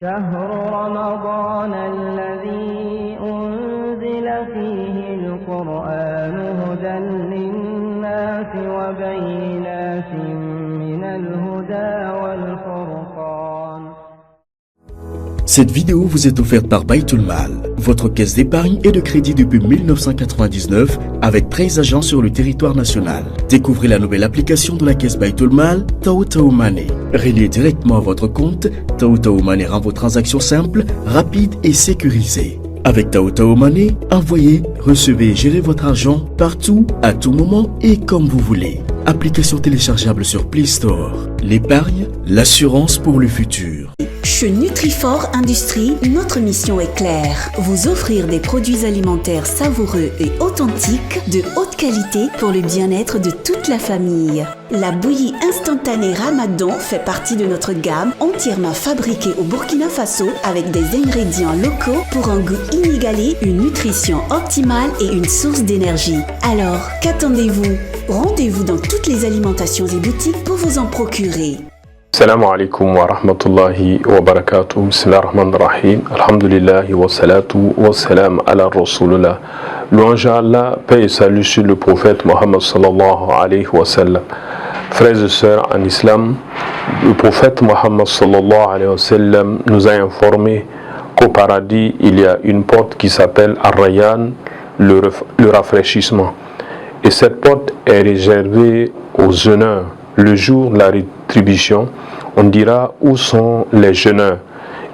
شهر رمضان الذي أنزل فيه القرآن هدى للناس وبينات من الهدى والفرقان. Cette vidéo vous est offerte par Baytul Mal, votre caisse d'épargne et de crédit depuis 1999 avec 13 agents sur le territoire national. Découvrez la nouvelle application de la caisse Baytul Mal, Taou Money. Relié directement à votre compte, Taou Money rend vos transactions simples, rapides et sécurisées. Avec Taou Money, envoyez, recevez et gérez votre argent partout, à tout moment et comme vous voulez. Application téléchargeable sur Play Store. L'épargne, l'assurance pour le futur. Chez Nutrifort Industrie, notre mission est claire. Vous offrir des produits alimentaires savoureux et authentiques de haute qualité pour le bien-être de toute la famille. La bouillie instantanée Ramadan fait partie de notre gamme entièrement fabriquée au Burkina Faso avec des ingrédients locaux pour un goût inégalé, une nutrition optimale et une source d'énergie. Alors, qu'attendez-vous? Rendez-vous dans toutes les alimentations et boutiques pour vous en procurer. Assalamu alaikum wa rahmatullahi wa barakatuh. Bismillahirrahmanirrahim. Alhamdulillahi wa salatu wa salam ala rasulullah. Louange à Allah, paix et salut sur le prophète Mohammed sallallahu alayhi wa sallam. Frères et sœurs en islam, le prophète Mohammed sallallahu alayhi wa sallam nous a informé qu'au paradis, il y a une porte qui s'appelle Ar-Rayyan, le rafraîchissement. Et cette porte est réservée aux jeûneurs. Le jour de la rétribution, on dira où sont les jeûneurs.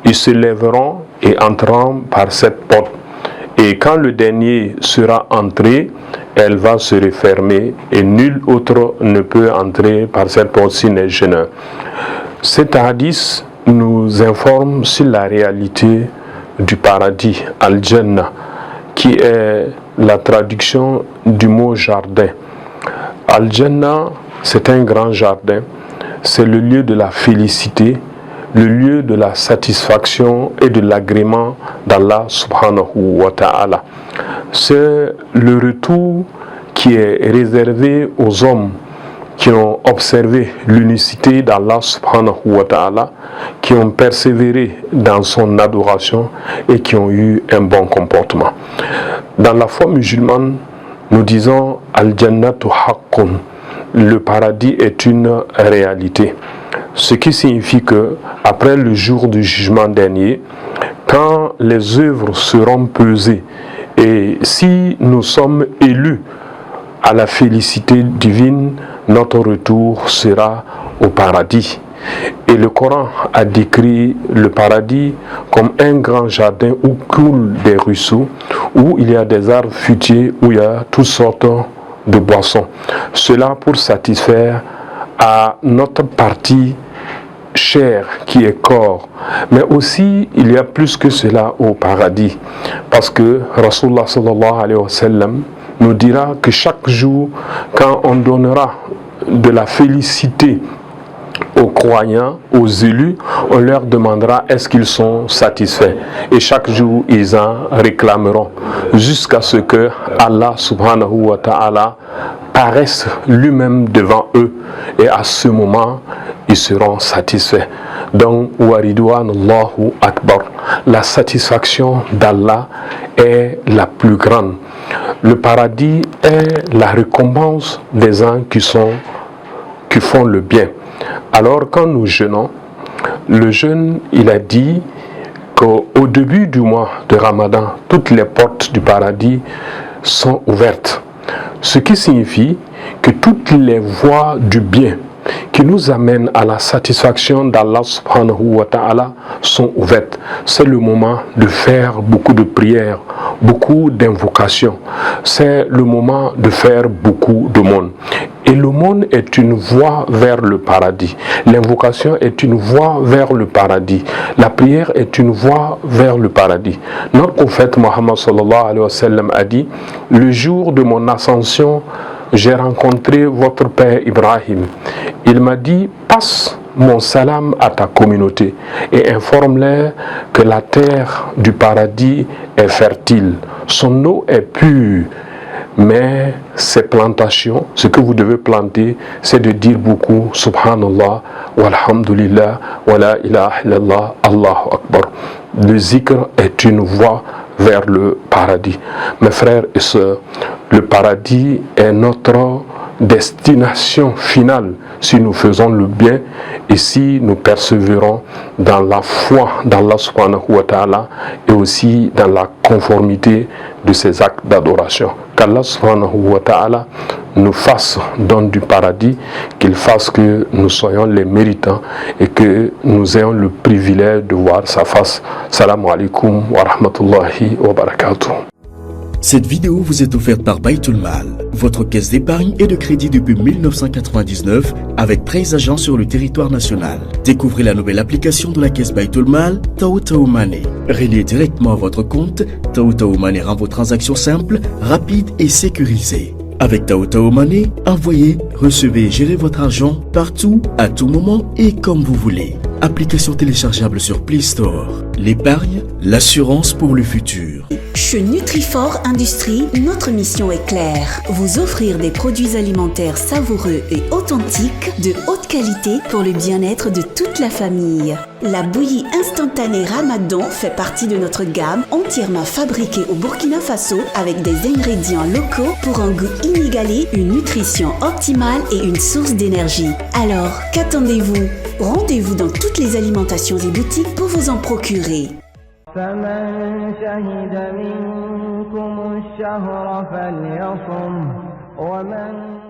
Ils se lèveront et entreront par cette porte. Et quand le dernier sera entré, elle va se refermer et nul autre ne peut entrer par cette porte si les jeûneurs. Cet hadith nous informe sur la réalité du paradis, Al-Jannah, qui est la traduction du mot jardin. Al-Jannah, c'est un grand jardin, c'est le lieu de la félicité, le lieu de la satisfaction et de l'agrément d'Allah subhanahu wa ta'ala. C'est le retour qui est réservé aux hommes qui ont observé l'unicité d'Allah subhanahu wa ta'ala, qui ont persévéré dans son adoration et qui ont eu un bon comportement. Dans la foi musulmane, nous disons Al-Jannatu haqqun. Le paradis est une réalité. Ce qui signifie que, après le jour du jugement dernier, quand les œuvres seront pesées et si nous sommes élus à la félicité divine, notre retour sera au paradis. Et le Coran a décrit le paradis comme un grand jardin où coulent des ruisseaux, où il y a des arbres fruitiers, où il y a toutes sortes de boissons. Cela pour satisfaire à notre partie chair qui est corps. Mais aussi il y a plus que cela au paradis. Parce que Rasulullah sallallahu alayhi wa sallam nous dira que chaque jour, quand on donnera de la félicité aux croyants, aux élus, on leur demandera est-ce qu'ils sont satisfaits. Et chaque jour, ils en réclameront jusqu'à ce que Allah subhanahu wa ta'ala paraisse lui-même devant eux. Et à ce moment, ils seront satisfaits. Donc, waridwanallahu akbar. La satisfaction d'Allah est la plus grande. Le paradis est la récompense des gens qui font le bien. Alors quand nous jeûnons, le jeûne, il a dit qu'au début du mois de Ramadan, toutes les portes du paradis sont ouvertes. Ce qui signifie que toutes les voies du bien qui nous amènent à la satisfaction d'Allah subhanahu wa ta'ala sont ouvertes. C'est le moment de faire beaucoup de prières, beaucoup d'invocations. C'est le moment de faire beaucoup de monde. Et le monde est une voie vers le paradis. L'invocation est une voie vers le paradis. La prière est une voie vers le paradis. Notre prophète Mohammed sallallahu alayhi wa sallam a dit: le jour de mon ascension, j'ai rencontré votre père Ibrahim. Il m'a dit: passe mon salam à ta communauté et informe-les que la terre du paradis est fertile, son eau est pure, Mais ces plantations, ce que vous devez planter, c'est de dire beaucoup Subhanallah, walhamdulillah, wa la ilaha illallah, Allahu Akbar. Le zikr est une voie vers le paradis. Mes frères et sœurs, le paradis est notre destination finale si nous faisons le bien et si nous persévérons dans la foi d'Allah subhanahu wa ta'ala et aussi dans la conformité de ses actes d'adoration. Qu'Allah subhanahu wa ta'ala nous fasse don du paradis, qu'il fasse que nous soyons les méritants et que nous ayons le privilège de voir sa face. Salam alaikum wa rahmatullahi wa barakatuh. Cette vidéo vous est offerte par Baytul Mal, votre caisse d'épargne et de crédit depuis 1999 avec 13 agents sur le territoire national. Découvrez la nouvelle application de la caisse Baytul Mal, Taotao Money. Relié directement à votre compte, Taotao Money rend vos transactions simples, rapides et sécurisées. Avec Taotao Money, envoyez, recevez et gérez votre argent partout, à tout moment et comme vous voulez. Application téléchargeable sur Play Store. L'épargne, l'assurance pour le futur. Chez Nutrifort Industrie, notre mission est claire. Vous offrir des produits alimentaires savoureux et authentiques de haute qualité pour le bien-être de toute la famille. La bouillie instantanée Ramadan fait partie de notre gamme entièrement fabriquée au Burkina Faso avec des ingrédients locaux pour un goût inégalé, une nutrition optimale et une source d'énergie. Alors, qu'attendez-vous? Rendez-vous dans toutes les alimentations et boutiques pour vous en procurer. فمن شهد منكم الشهر فليصم ومن